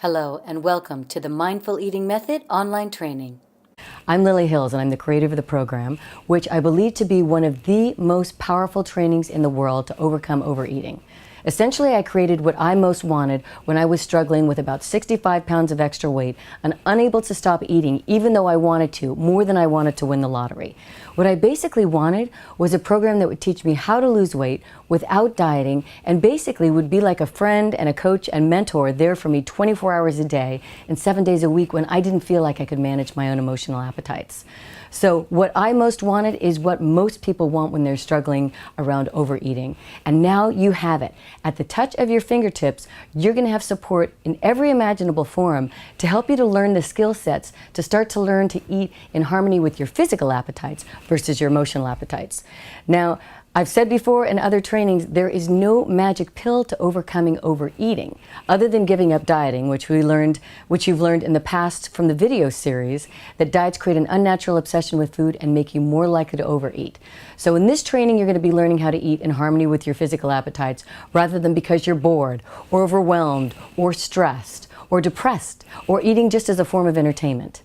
Hello and welcome to the Mindful Eating Method online training. I'm Lily Hills and I'm the creator of the program, which I believe to be one of the most powerful trainings in the world to overcome overeating. Essentially, I created what I most wanted when I was struggling with about 65 pounds of extra weight and unable to stop eating even though I wanted to, more than I wanted to win the lottery. What I basically wanted was a program that would teach me how to lose weight without dieting and basically would be like a friend and a coach and mentor there for me 24 hours a day and 7 days a week when I didn't feel like I could manage my own emotional appetites. So what I most wanted is what most people want when they're struggling around overeating. And now you have it. At the touch of your fingertips, you're going to have support in every imaginable forum to help you to learn the skill sets to start to learn to eat in harmony with your physical appetites versus your emotional appetites. Now, I've said before in other trainings, there is no magic pill to overcoming overeating, other than giving up dieting, which you've learned in the past from the video series, that diets create an unnatural obsession with food and make you more likely to overeat. So in this training, you're going to be learning how to eat in harmony with your physical appetites, rather than because you're bored, or overwhelmed, or stressed, or depressed, or eating just as a form of entertainment.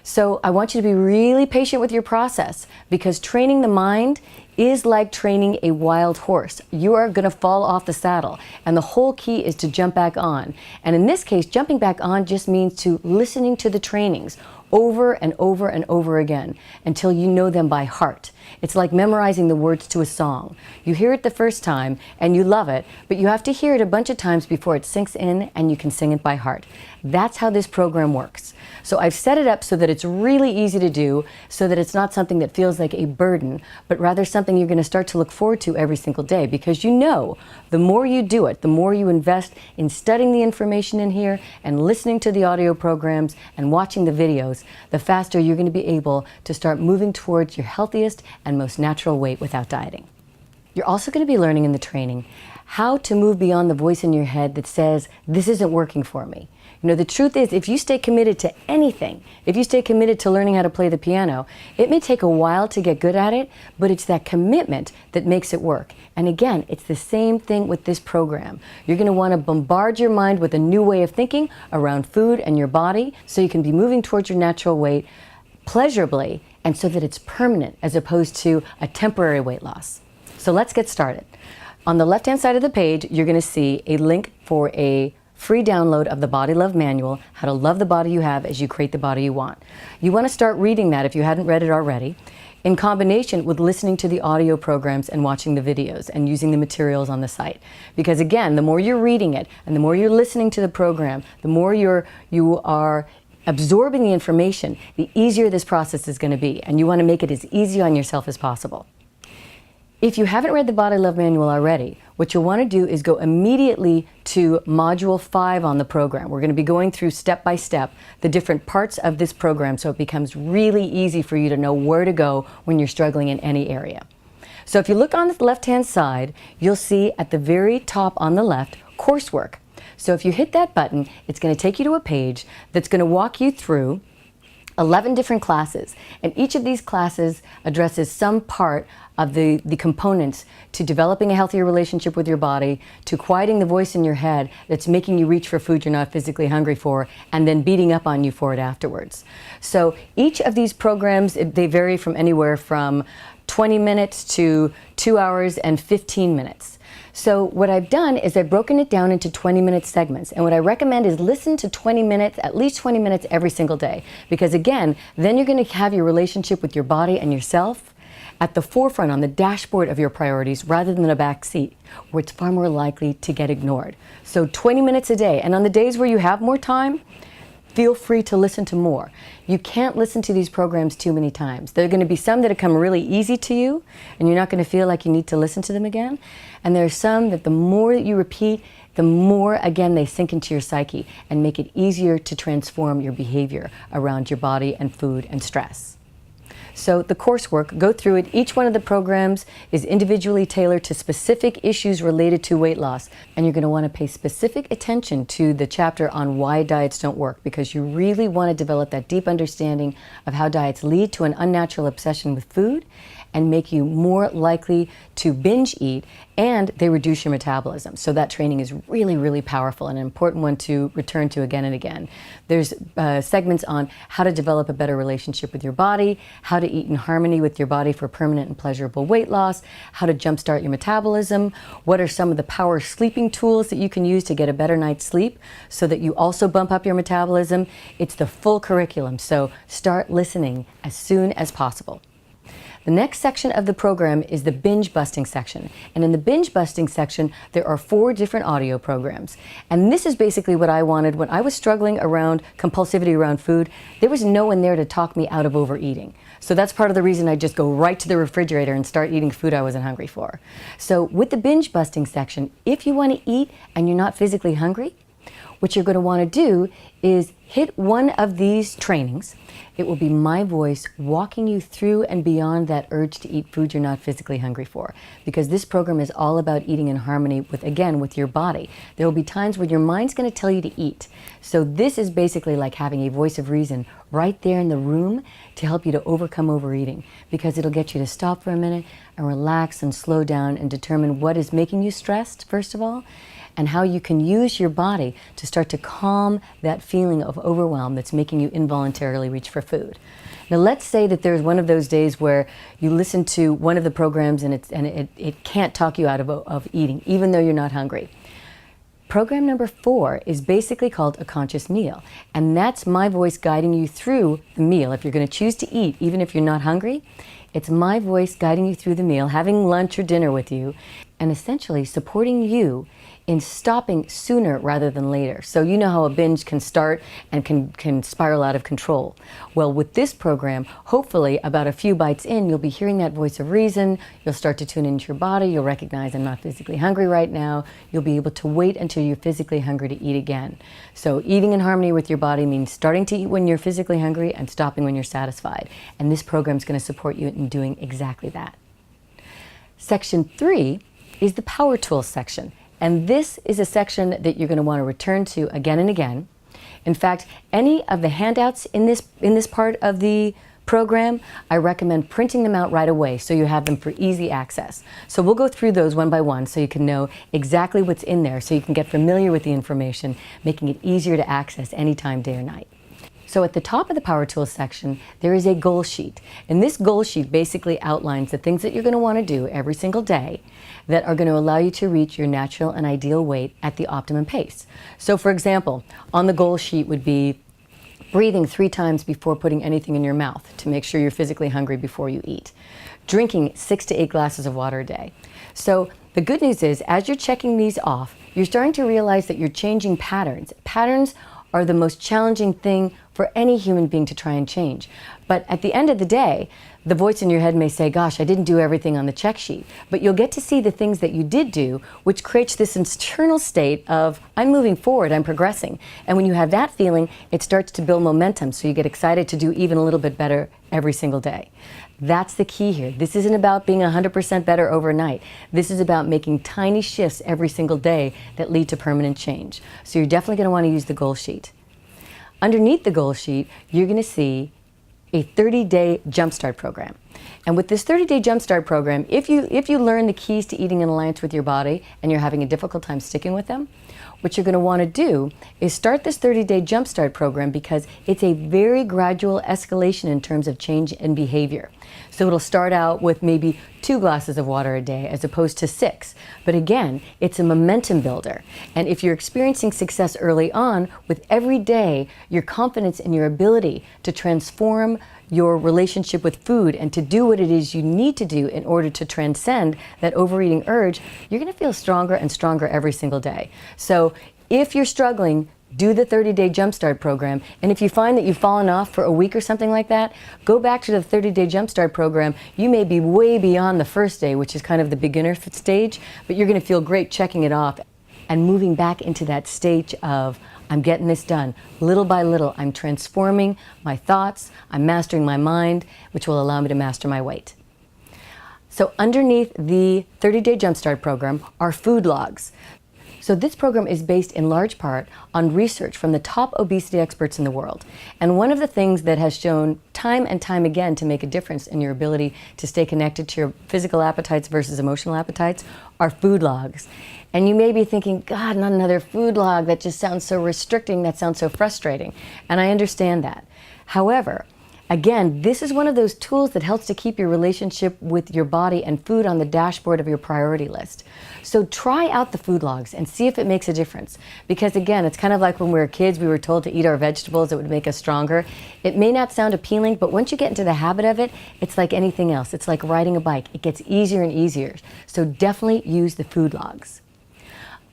So I want you to be really patient with your process, because training the mind is like training a wild horse. You are going to fall off the saddle, and the whole key is to jump back on. And in this case, jumping back on just means to listening to the trainings over and over and over again until you know them by heart. It's like memorizing the words to a song. You hear it the first time and you love it, but you have to hear it a bunch of times before it sinks in and you can sing it by heart. That's how this program works. So I've set it up so that it's really easy to do, so that it's not something that feels like a burden, but rather something you're going to start to look forward to every single day, because you know the more you do it, the more you invest in studying the information in here and listening to the audio programs and watching the videos, the faster you're going to be able to start moving towards your healthiest and most natural weight without dieting. You're also going to be learning in the training how to move beyond the voice in your head that says, this isn't working for me. You know, the truth is, if you stay committed to anything, if you stay committed to learning how to play the piano, it may take a while to get good at it, but it's that commitment that makes it work. And again, it's the same thing with this program. You're going to want to bombard your mind with a new way of thinking around food and your body, so you can be moving towards your natural weight pleasurably, and so that it's permanent as opposed to a temporary weight loss. So let's get started. On the left-hand side of the page, you're going to see a link for a free download of the Body Love Manual, how to love the body you have as you create the body you want. You want to start reading that if you hadn't read it already, in combination with listening to the audio programs and watching the videos and using the materials on the site. Because again, the more you're reading it and the more you're listening to the program, the more you are absorbing the information, the easier this process is going to be. And you want to make it as easy on yourself as possible. If you haven't read the Body Love Manual already, what you'll want to do is go immediately to Module 5 on the program. We're going to be going through step by step the different parts of this program, so it becomes really easy for you to know where to go when you're struggling in any area. So if you look on the left-hand side, you'll see at the very top on the left, coursework. So if you hit that button, it's going to take you to a page that's going to walk you through 11 different classes, and each of these classes addresses some part of the components to developing a healthier relationship with your body, to quieting the voice in your head that's making you reach for food you're not physically hungry for, and then beating up on you for it afterwards. So each of these programs, they vary from anywhere from 20 minutes to 2 hours and 15 minutes. So what I've done is I've broken it down into 20-minute segments, and what I recommend is listen to 20 minutes, at least 20 minutes every single day, because again, then you're going to have your relationship with your body and yourself at the forefront, on the dashboard of your priorities, rather than a back seat, where it's far more likely to get ignored. So 20 minutes a day, and on the days where you have more time, feel free to listen to more. You can't listen to these programs too many times. There are going to be some that come really easy to you, and you're not going to feel like you need to listen to them again. And there are some that the more that you repeat, the more, again, they sink into your psyche and make it easier to transform your behavior around your body and food and stress. So the coursework, go through it. Each one of the programs is individually tailored to specific issues related to weight loss. And you're going to want to pay specific attention to the chapter on why diets don't work, because you really want to develop that deep understanding of how diets lead to an unnatural obsession with food and make you more likely to binge eat, and they reduce your metabolism. So that training is really, really powerful and an important one to return to again and again. There's segments on how to develop a better relationship with your body, how to eat in harmony with your body for permanent and pleasurable weight loss, how to jumpstart your metabolism, what are some of the power sleeping tools that you can use to get a better night's sleep so that you also bump up your metabolism. It's the full curriculum, so start listening as soon as possible. The next section of the program is the binge busting section. And in the binge busting section, there are 4 different audio programs. And this is basically what I wanted when I was struggling around compulsivity around food. There was no one there to talk me out of overeating. So that's part of the reason I just go right to the refrigerator and start eating food I wasn't hungry for. So with the binge busting section, if you want to eat and you're not physically hungry, what you're going to want to do is hit one of these trainings. It will be my voice walking you through and beyond that urge to eat food you're not physically hungry for. Because this program is all about eating in harmony with, again, with your body. There will be times when your mind's going to tell you to eat. So this is basically like having a voice of reason right there in the room to help you to overcome overeating. Because it'll get you to stop for a minute and relax and slow down and determine what is making you stressed, first of all, and how you can use your body to start to calm that feeling of overwhelm that's making you involuntarily reach for food. Now let's say that there's one of those days where you listen to one of the programs and it can't talk you out of eating, even though you're not hungry. Program number 4 is basically called a conscious meal, and that's my voice guiding you through the meal. If you're going to choose to eat, even if you're not hungry, it's my voice guiding you through the meal, having lunch or dinner with you, and essentially supporting you in stopping sooner rather than later. So you know how a binge can start and can spiral out of control. Well, with this program, hopefully about a few bites in, you'll be hearing that voice of reason, you'll start to tune into your body, you'll recognize I'm not physically hungry right now, you'll be able to wait until you're physically hungry to eat again. So eating in harmony with your body means starting to eat when you're physically hungry and stopping when you're satisfied. And this program is going to support you in doing exactly that. Section 3 is the power tools section. And this is a section that you're going to want to return to again and again. In fact, any of the handouts in this part of the program, I recommend printing them out right away so you have them for easy access. So we'll go through those one by one so you can know exactly what's in there, so you can get familiar with the information, making it easier to access anytime, day or night. So at the top of the Power Tools section, there is a goal sheet. And this goal sheet basically outlines the things that you're going to want to do every single day that are going to allow you to reach your natural and ideal weight at the optimum pace. So for example, on the goal sheet would be breathing 3 times before putting anything in your mouth to make sure you're physically hungry before you eat. Drinking 6 to 8 glasses of water a day. So the good news is, as you're checking these off, you're starting to realize that you're changing patterns. Patterns are the most challenging thing for any human being to try and change. But at the end of the day, the voice in your head may say, gosh, I didn't do everything on the check sheet. But you'll get to see the things that you did do, which creates this internal state of, I'm moving forward, I'm progressing. And when you have that feeling, it starts to build momentum, so you get excited to do even a little bit better every single day. That's the key here. This isn't about being 100% better overnight. This is about making tiny shifts every single day that lead to permanent change. So you're definitely going to want to use the goal sheet. Underneath the goal sheet, you're going to see a 30-day jumpstart program. And with this 30-day jumpstart program, if you learn the keys to eating in alliance with your body and you're having a difficult time sticking with them, what you're going to want to do is start this 30-day jumpstart program, because it's a very gradual escalation in terms of change in behavior. So it'll start out with maybe 2 glasses of water a day as opposed to 6. But again, it's a momentum builder. And if you're experiencing success early on, with every day, your confidence in your ability to transform your relationship with food and to do what it is you need to do in order to transcend that overeating urge, you're going to feel stronger and stronger every single day. So if you're struggling, do the 30-day Jumpstart program. And if you find that you've fallen off for a week or something like that, go back to the 30-day Jumpstart program. You may be way beyond the first day, which is kind of the beginner stage, but you're going to feel great checking it off and moving back into that stage of, I'm getting this done. Little by little, I'm transforming my thoughts, I'm mastering my mind, which will allow me to master my weight. So underneath the 30-day Jumpstart program are food logs. So this program is based in large part on research from the top obesity experts in the world. And one of the things that has shown time and time again to make a difference in your ability to stay connected to your physical appetites versus emotional appetites are food logs. And you may be thinking, God, not another food log. That just sounds so restricting. That sounds so frustrating. And I understand that. However, again, this is one of those tools that helps to keep your relationship with your body and food on the dashboard of your priority list. So try out the food logs and see if it makes a difference. Because again, it's kind of like when we were kids, we were told to eat our vegetables, it would make us stronger. It may not sound appealing, but once you get into the habit of it, it's like anything else. It's like riding a bike. It gets easier and easier. So definitely use the food logs.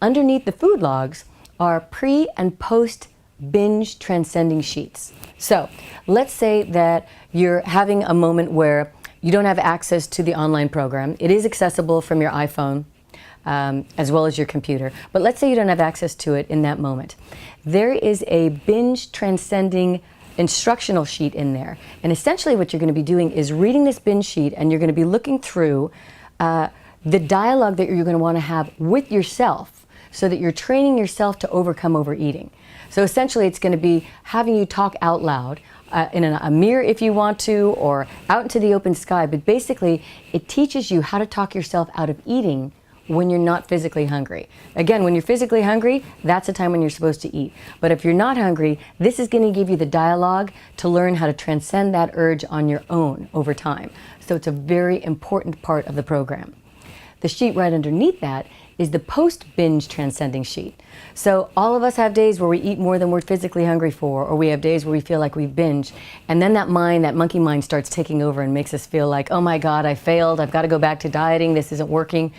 Underneath the food logs are pre and post binge transcending sheets. So let's say that you're having a moment where you don't have access to the online program. It is accessible from your iPhone as well as your computer. But let's say you don't have access to it in that moment. There is a binge transcending instructional sheet in there. And essentially what you're going to be doing is reading this binge sheet, and you're going to be looking through the dialogue that you're going to want to have with yourself, so that you're training yourself to overcome overeating. So essentially it's going to be having you talk out loud in a mirror if you want to, or out into the open sky. But basically it teaches you how to talk yourself out of eating when you're not physically hungry. Again, when you're physically hungry, that's the time when you're supposed to eat. But if you're not hungry, this is going to give you the dialogue to learn how to transcend that urge on your own over time. So it's a very important part of the program. The sheet right underneath that is the post-binge transcending sheet. So all of us have days where we eat more than we're physically hungry for, or we have days where we feel like we've binged, and then that monkey mind starts taking over and makes us feel like, oh my God, I failed, I've got to go back to dieting, this isn't working.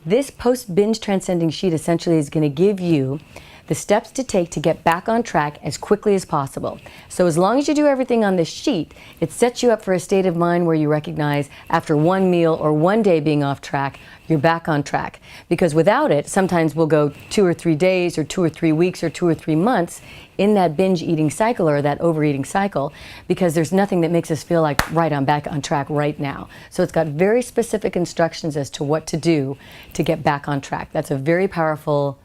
This post-binge transcending sheet essentially is going to give you the steps to take to get back on track as quickly as possible. So as long as you do everything on this sheet, it sets you up for a state of mind where you recognize after one meal or one day being off track, you're back on track. Because without it, sometimes we'll go 2 or 3 days or 2 or 3 weeks or 2 or 3 months in that binge eating cycle or that overeating cycle, because there's nothing that makes us feel like, right, I'm back on track right now. So it's got very specific instructions as to what to do to get back on track. That's a very powerful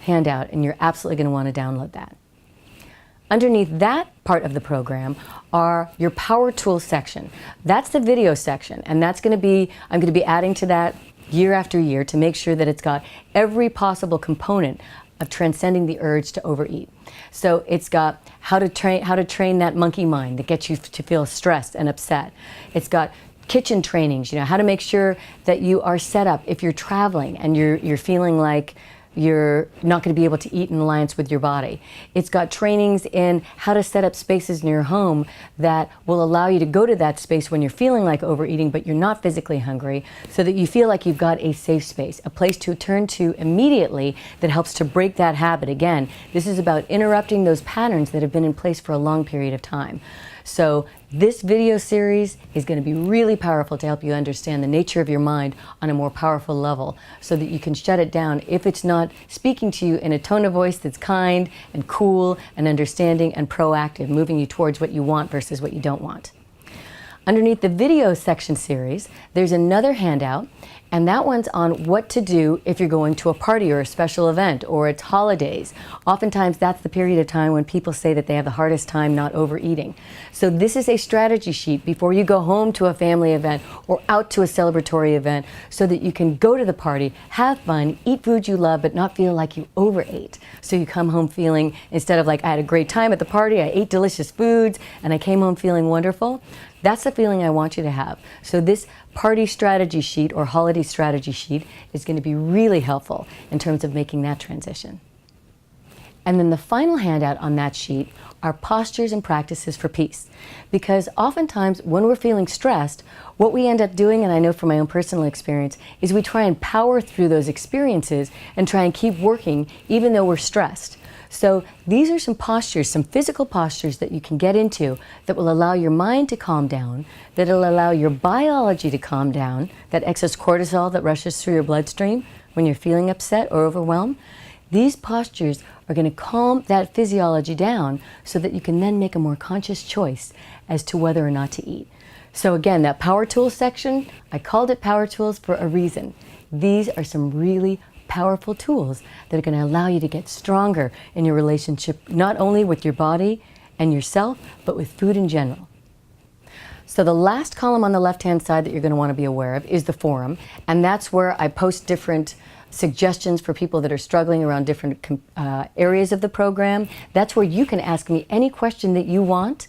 handout, and you're absolutely going to want to download that. Underneath that part of the program are your power tools section. That's the video section, and that's going to be, I'm going to be adding to that year after year to make sure that it's got every possible component of transcending the urge to overeat. So it's got how to train that monkey mind that gets you to feel stressed and upset. It's got kitchen trainings, how to make sure that you are set up if you're traveling and you're feeling like you're not going to be able to eat in alliance with your body. It's got trainings in how to set up spaces in your home that will allow you to go to that space when you're feeling like overeating but you're not physically hungry, so that you feel like you've got a safe space, a place to turn to immediately that helps to break that habit. Again, this is about interrupting those patterns that have been in place for a long period of time. So this video series is going to be really powerful to help you understand the nature of your mind on a more powerful level, so that you can shut it down if it's not speaking to you in a tone of voice that's kind and cool and understanding and proactive, moving you towards what you want versus what you don't want. Underneath the video section series, there's another handout, and that one's on what to do if you're going to a party or a special event or it's holidays. Oftentimes that's the period of time when people say that they have the hardest time not overeating. So this is a strategy sheet before you go home to a family event or out to a celebratory event, so that you can go to the party, have fun, eat food you love, but not feel like you overate. So you come home feeling, instead of like, I had a great time at the party, I ate delicious foods, and I came home feeling wonderful. That's the feeling I want you to have. So this party strategy sheet or holiday strategy sheet is going to be really helpful in terms of making that transition. And then the final handout on that sheet are postures and practices for peace. Because oftentimes when we're feeling stressed, what we end up doing, and I know from my own personal experience, is we try and power through those experiences and try and keep working even though we're stressed. So these are some postures, some physical postures that you can get into that will allow your mind to calm down, that will allow your biology to calm down, that excess cortisol that rushes through your bloodstream when you're feeling upset or overwhelmed. These postures are going to calm that physiology down so that you can then make a more conscious choice as to whether or not to eat. So again, that power tools section, I called it power tools for a reason. These are some really powerful tools that are going to allow you to get stronger in your relationship, not only with your body and yourself, but with food in general. So the last column on the left-hand side that you're going to want to be aware of is the forum, and that's where I post different suggestions for people that are struggling around different areas of the program. That's where you can ask me any question that you want,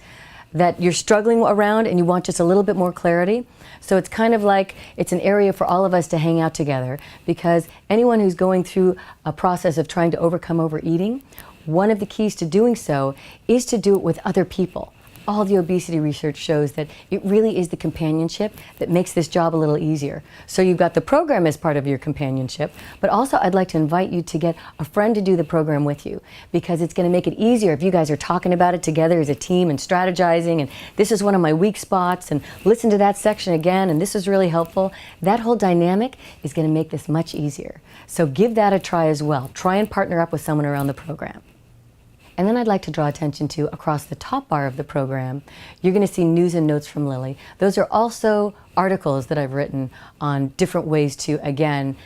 that you're struggling around and you want just a little bit more clarity. So it's kind of like it's an area for all of us to hang out together, because anyone who's going through a process of trying to overcome overeating, one of the keys to doing so is to do it with other people. All the obesity research shows that it really is the companionship that makes this job a little easier. So you've got the program as part of your companionship, but also I'd like to invite you to get a friend to do the program with you, because it's going to make it easier if you guys are talking about it together as a team and strategizing, and this is one of my weak spots, and listen to that section again, and this is really helpful. That whole dynamic is going to make this much easier. So give that a try as well. Try and partner up with someone around the program. And then I'd like to draw attention to, across the top bar of the program, you're going to see news and notes from Lily. Those are also articles that I've written on different ways to, again,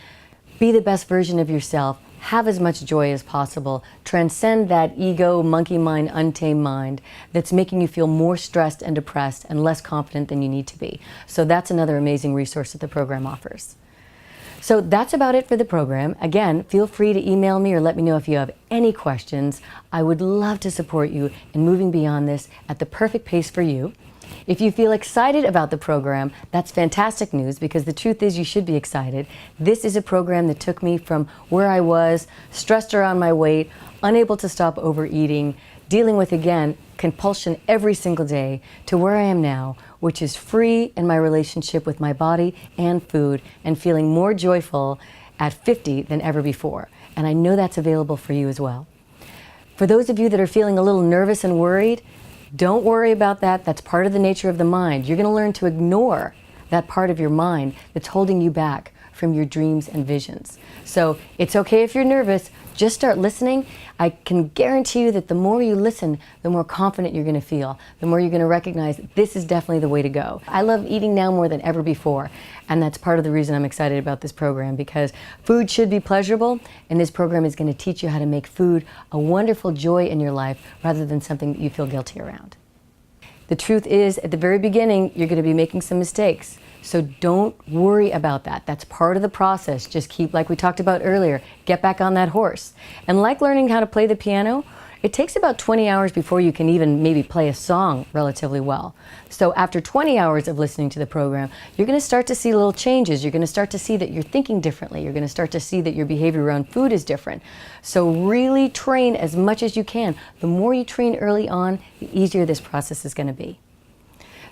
be the best version of yourself, have as much joy as possible, transcend that ego, monkey mind, untamed mind that's making you feel more stressed and depressed and less confident than you need to be. So that's another amazing resource that the program offers. So that's about it for the program. Again, feel free to email me or let me know if you have any questions. I would love to support you in moving beyond this at the perfect pace for you. If you feel excited about the program, that's fantastic news, because the truth is you should be excited. This is a program that took me from where I was, stressed around my weight, unable to stop overeating, dealing with, again, compulsion every single day, to where I am now, which is free in my relationship with my body and food, and feeling more joyful at 50 than ever before. And I know that's available for you as well. For those of you that are feeling a little nervous and worried, don't worry about that. That's part of the nature of the mind. You're going to learn to ignore that part of your mind that's holding you back from your dreams and visions. So it's okay if you're nervous, just start listening. I can guarantee you that the more you listen, the more confident you're going to feel, the more you're going to recognize that this is definitely the way to go. I love eating now more than ever before, and that's part of the reason I'm excited about this program, because food should be pleasurable, and this program is going to teach you how to make food a wonderful joy in your life rather than something that you feel guilty around. The truth is, at the very beginning, you're going to be making some mistakes. So don't worry about that. That's part of the process. Just keep, like we talked about earlier, get back on that horse. And like learning how to play the piano, it takes about 20 hours before you can even maybe play a song relatively well. So after 20 hours of listening to the program, you're going to start to see little changes. You're going to start to see that you're thinking differently. You're going to start to see that your behavior around food is different. So really train as much as you can. The more you train early on, the easier this process is going to be.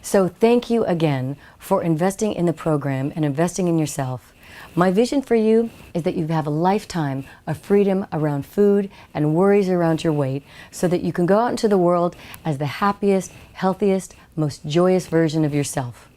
So thank you again for investing in the program and investing in yourself. My vision for you is that you have a lifetime of freedom around food and worries around your weight, so that you can go out into the world as the happiest, healthiest, most joyous version of yourself.